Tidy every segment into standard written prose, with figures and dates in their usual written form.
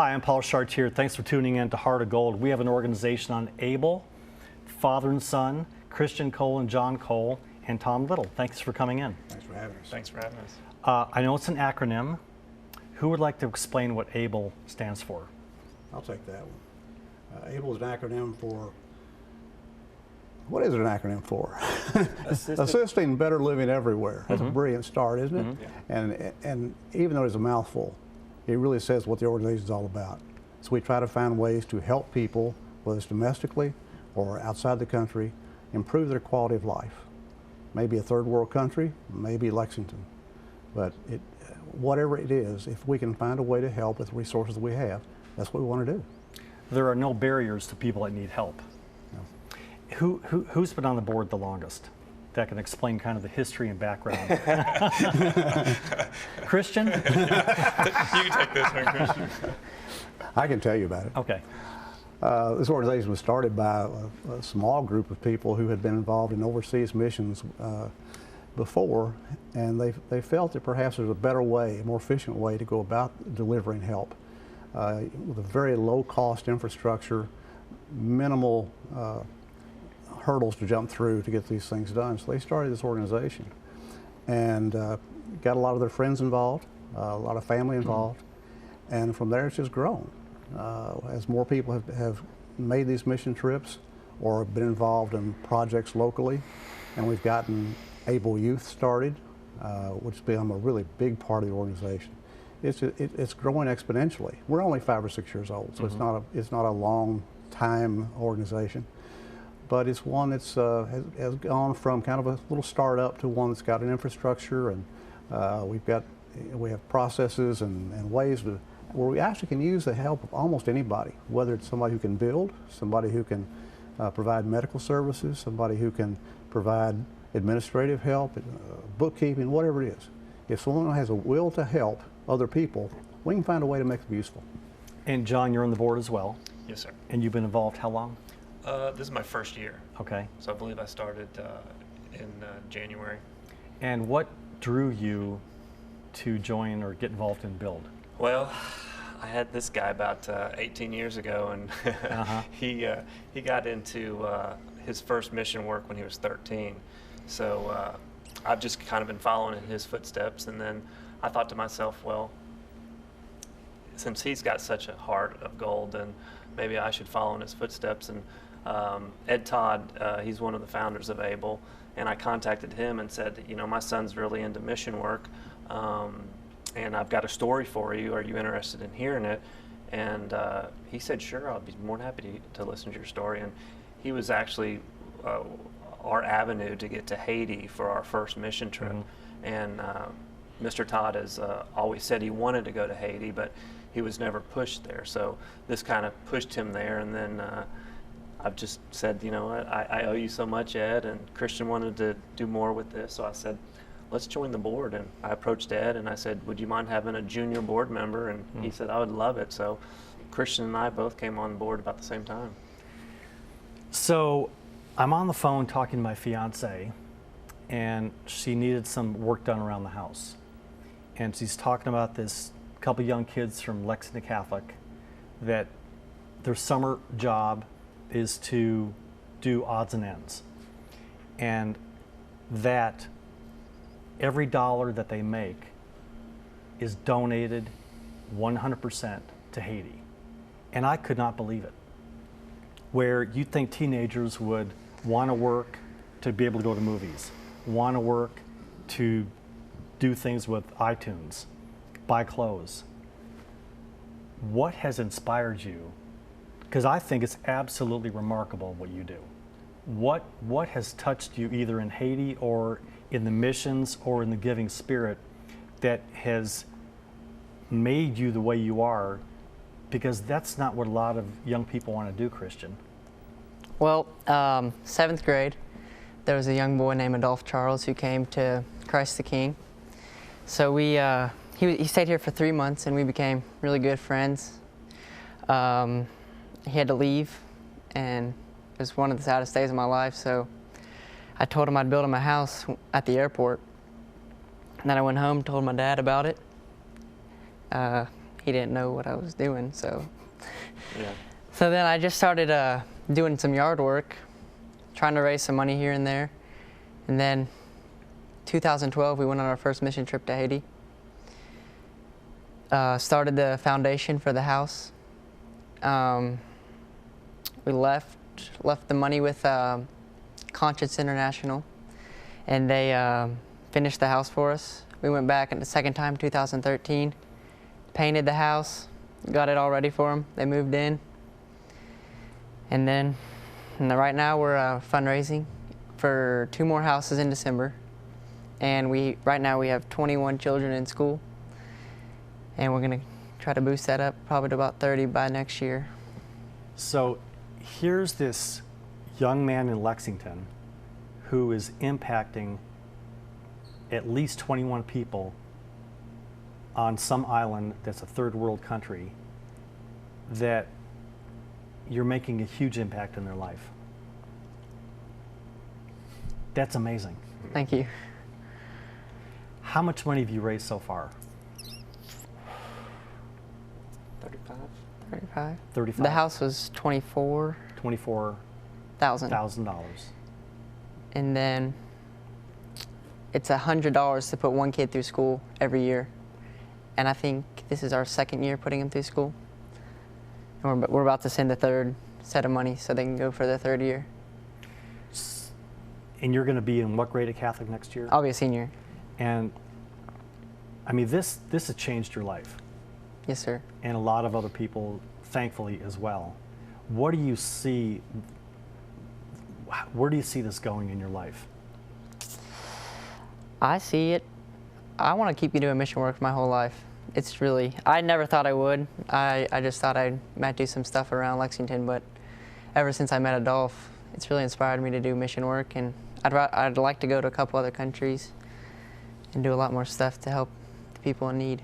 Hi, I'm Paul Chartier. Thanks for tuning in to Heart of Gold. We have an organization on ABLE, father and son, Christian Cole and John Cole, and Tom Little. Thanks for coming in. Thanks for having us. Thanks for having us. I know it's an acronym. Who would like to explain what ABLE stands for? I'll take that one. ABLE is an acronym for, what is it an acronym for? Assisting Better Living Everywhere. That's a brilliant start, isn't it? Yeah. And even though it's a mouthful, it really says what the organization is all about. So we try to find ways to help people, whether it's domestically or outside the country, improve their quality of life. Maybe a third world country, maybe Lexington. But whatever it is, if we can find a way to help with the resources that we have, that's what we want to do. There are no barriers to people that need help. No. Who's been on the board the longest? That can explain kind of the history and background. Christian? You can take this one, Christian. I can tell you about it. Okay. This organization was started by a small group of people who had been involved in overseas missions before, and they felt that perhaps there's a better way, a more efficient way to go about delivering help with a very low-cost infrastructure, minimal hurdles to jump through to get these things done. So they started this organization and got a lot of their friends involved, a lot of family involved, and from there it's just grown. As more people have made these mission trips or been involved in projects locally, and we've gotten ABLE Youth started, which has become a really big part of the organization. It's growing exponentially. We're only 5 or 6 years old, so it's not a long time organization. But it's one that's has gone from kind of a little startup to one that's got an infrastructure, and we have processes and ways where we actually can use the help of almost anybody, whether it's somebody who can build, somebody who can provide medical services, somebody who can provide administrative help, bookkeeping, whatever it is. If someone has a will to help other people, we can find a way to make them useful. And John, you're on the board as well. Yes, sir. And you've been involved how long? This is my first year. Okay. So I believe I started in January. And what drew you to join or get involved in BUILD? Well, I had this guy about 18 years ago, and he got into his first mission work when he was 13. So I've just kind of been following in his footsteps, and then I thought to myself, well, since he's got such a heart of gold, then maybe I should follow in his footsteps. And Ed Todd, he's one of the founders of ABLE, and I contacted him and said, you know, my son's really into mission work, and I've got a story for you. Are you interested in hearing it? And he said, sure, I'll be more than happy to listen to your story. And he was actually our avenue to get to Haiti for our first mission trip. And Mr. Todd has always said he wanted to go to Haiti, but he was never pushed there. So this kind of pushed him there, and then I've just said, you know what, I owe you so much, Ed, and Christian wanted to do more with this, so I said, let's join the board. And I approached Ed and I said, would you mind having a junior board member? And he said, I would love it. So Christian and I both came on board about the same time. So I'm on the phone talking to my fiance, and she needed some work done around the house. And she's talking about this couple young kids from Lexington Catholic that their summer job is to do odds and ends, and that every dollar that they make is donated 100% to Haiti. And I could not believe it. Where you'd think teenagers would want to work to be able to go to movies, want to work to do things with iTunes, buy clothes. What has inspired you? Because I think it's absolutely remarkable what you do. What has touched you either in Haiti or in the missions or in the giving spirit that has made you the way you are? Because that's not what a lot of young people want to do, Christian. Well, 7th grade, there was a young boy named Adolph Charles who came to Christ the King. So he stayed here for 3 months, and we became really good friends. He had to leave, and it was one of the saddest days of my life, so I told him I'd build him a house at the airport. And then I went home, told my dad about it. he didn't know what I was doing. So, Yeah. so then I just started doing some yard work, trying to raise some money here and there. And then 2012, we went on our first mission trip to Haiti. Started the foundation for the house. We left the money with Conscience International, and they finished the house for us. We went back the second time, 2013, painted the house, got it all ready for them. They moved in, and then right now we're fundraising for 2 more houses in December, and right now we have 21 children in school, and we're gonna try to boost that up probably to about 30 by next year. So here's this young man in Lexington who is impacting at least 21 people on some island that's a third world country, that you're making a huge impact in their life. That's amazing. Thank you. How much money have you raised so far? 35? 35. 35. The house was $24,000. $24,000. And then it's $100 to put one kid through school every year. And I think this is our second year putting him through school. And we're about to send the third set of money so they can go for the third year. And you're going to be in what grade at Catholic next year? I'll be a senior. And I mean, this has changed your life, Yes, sir. and a lot of other people, thankfully, as well. What do you see? Where do you see this going in your life? I see it. I want to keep doing mission work my whole life. It's really, I never thought I would. I just thought I might do some stuff around Lexington, but ever since I met Adolph, it's really inspired me to do mission work, and I'd like to go to a couple other countries and do a lot more stuff to help the people in need.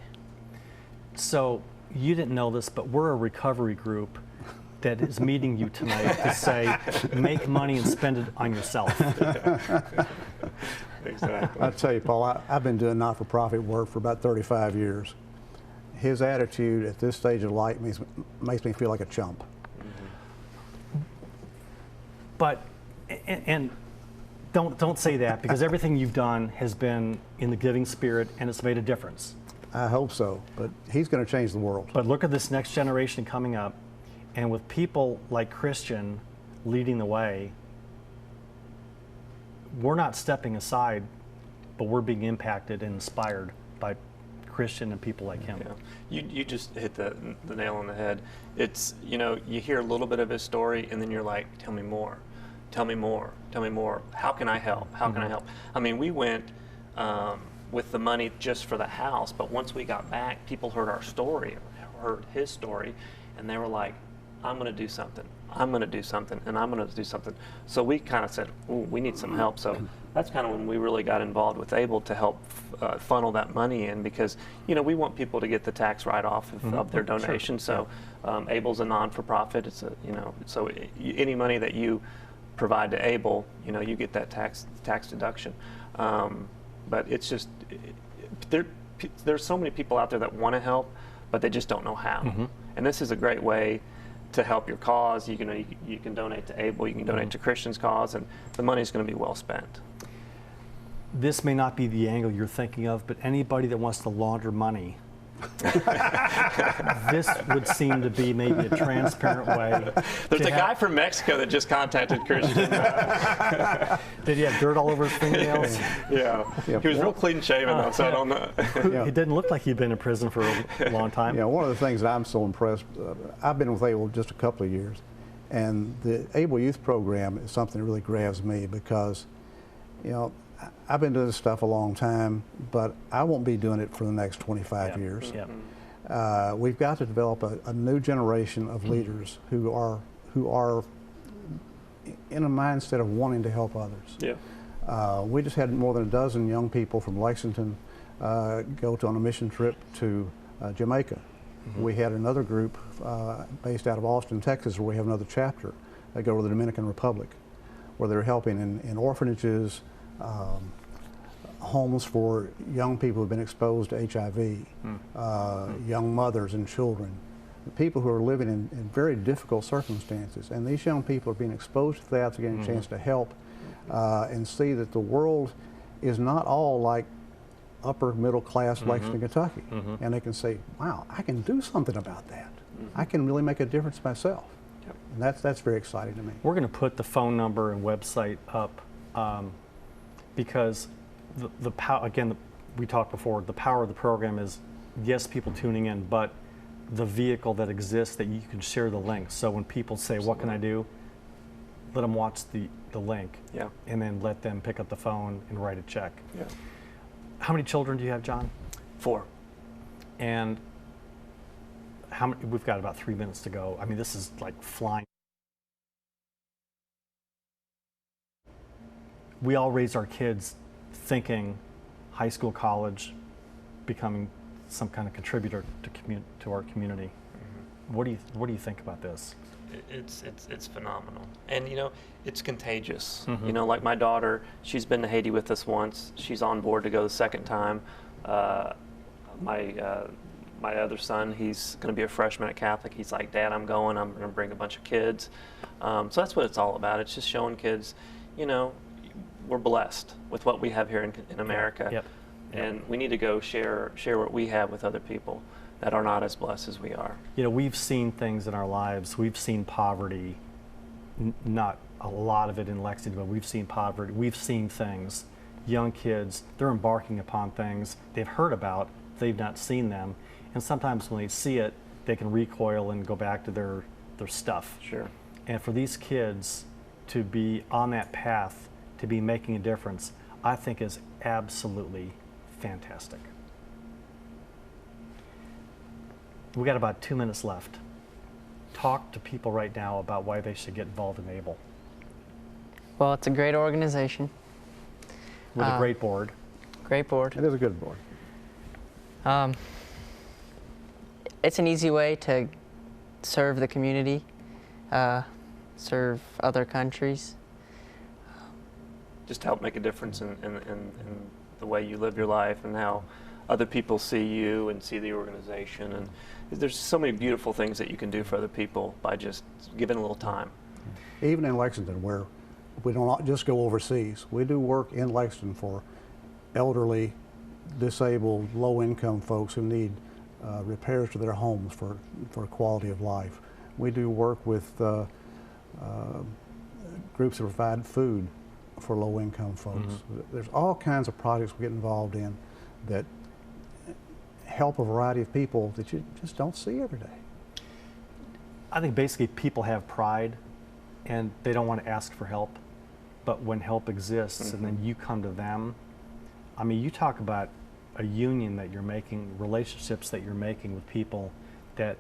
So you didn't know this, but we're a recovery group that is meeting you tonight to say, make money and spend it on yourself. Exactly. I'll tell you, Paul, I've been doing not-for-profit work for about 35 years. His attitude at this stage of life makes me feel like a chump. But, and don't say that, because everything you've done has been in the giving spirit and it's made a difference. I hope so, but he's going to change the world. But look at this next generation coming up, and with people like Christian leading the way, we're not stepping aside, but we're being impacted and inspired by Christian and people like him. Yeah. You just hit the nail on the head. It's, you know, you hear a little bit of his story and then you're like, tell me more, tell me more, tell me more. How can I help? How can I help? I mean, we went with the money just for the house, but once we got back, people heard our story, heard his story, and they were like, I'm going to do something. I'm going to do something, and I'm going to do something. So we kind of said, ooh, we need some help. So that's kind of when we really got involved with Able to help funnel that money in, because, you know, we want people to get the tax write-off of their donation. Sure. So Able's a non-for-profit. It's a, you know, so any money that you provide to Able, you know, you get that tax deduction. But it's just, there's so many people out there that want to help, but they just don't know how. And this is a great way to help your cause. You can donate to Able, you can donate to Christian's cause, and the money's going to be well spent. This may not be the angle you're thinking of, but anybody that wants to launder money, this would seem to be maybe a transparent way. There's a guy from Mexico that just contacted Christian. Did he have dirt all over his fingernails? Yeah. He was real clean shaven though, so I don't know. He didn't look like he'd been in prison for a long time. Yeah, one of the things that I'm so impressed, I've been with Able just a couple of years, and the Able Youth Program is something that really grabs me because, you know, I've been doing this stuff a long time, but I won't be doing it for the next 25 years. We've got to develop a new generation of leaders who are in a mindset of wanting to help others. We just had more than a dozen young people from Lexington go on a mission trip to Jamaica. We had another group based out of Austin, Texas, where we have another chapter. They go to the Dominican Republic, where they're helping in orphanages, homes for young people who've been exposed to HIV, young mothers and children, people who are living in very difficult circumstances. And these young people are being exposed to that, to getting a chance to help and see that the world is not all like upper middle class Lexington, Kentucky. And they can say, wow, I can do something about that. I can really make a difference myself. And that's very exciting to me. We're going to put the phone number and website up because the power, again, we talked before, the power of the program is, yes, people tuning in, but the vehicle that exists that you can share the link. So when people say, what can I do? Let them watch the link and then let them pick up the phone and write a check. How many children do you have, John? 4. And how many, we've got about 3 minutes to go. I mean, this is like flying. We all raise our kids thinking high school, college, becoming some kind of contributor to our community. What do you think about this? It's phenomenal, and you know, it's contagious. You know, like my daughter, she's been to Haiti with us once. She's on board to go the second time. My other son, he's going to be a freshman at Catholic. He's like, Dad, I'm going to bring a bunch of kids. So that's what it's all about. It's just showing kids, you know, we're blessed with what we have here in America. And we need to go share what we have with other people that are not as blessed as we are. You know, we've seen things in our lives. We've seen poverty, not a lot of it in Lexington, but we've seen poverty. We've seen things. Young kids, they're embarking upon things they've heard about, they've not seen them. And sometimes when they see it, they can recoil and go back to their stuff. Sure. And for these kids to be on that path, to be making a difference, I think is absolutely fantastic. We got about 2 minutes left. Talk to people right now about why they should get involved in ABLE. Well, it's a great organization. With a great board. Great board. It is a good board. It's an easy way to serve the community, serve other countries. Just help make a difference in the way you live your life and how other people see you and see the organization. And there's so many beautiful things that you can do for other people by just giving a little time. Even in Lexington, where we don't just go overseas, we do work in Lexington for elderly, disabled, low-income folks who need repairs to their homes for quality of life. We do work with groups that provide food for low-income folks. There's all kinds of projects we get involved in that help a variety of people that you just don't see every day. I think basically people have pride and they don't want to ask for help, but when help exists and then you come to them, I mean, you talk about a union that you're making, relationships that you're making with people that,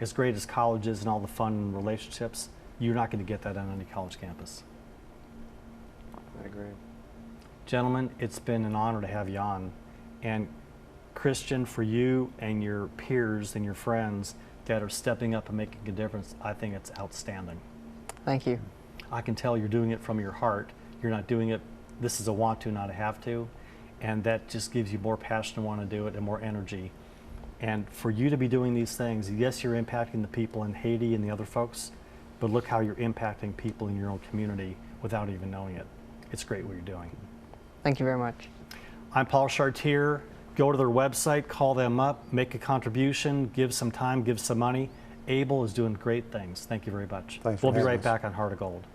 as great as college is and all the fun and relationships, you're not going to get that on any college campus. I agree. Gentlemen, it's been an honor to have you on. And Christian, for you and your peers and your friends that are stepping up and making a difference, I think it's outstanding. Thank you. I can tell you're doing it from your heart. You're not doing it, this is a want to, not a have to. And that just gives you more passion to want to do it and more energy. And for you to be doing these things, yes, you're impacting the people in Haiti and the other folks, but look how you're impacting people in your own community without even knowing it. It's great what you're doing. Thank you very much. I'm Paul Chartier. Go to their website, call them up, make a contribution, give some time, give some money. ABLE is doing great things. Thank you very much. Thanks for We'll be having right us. back on Heart of Gold.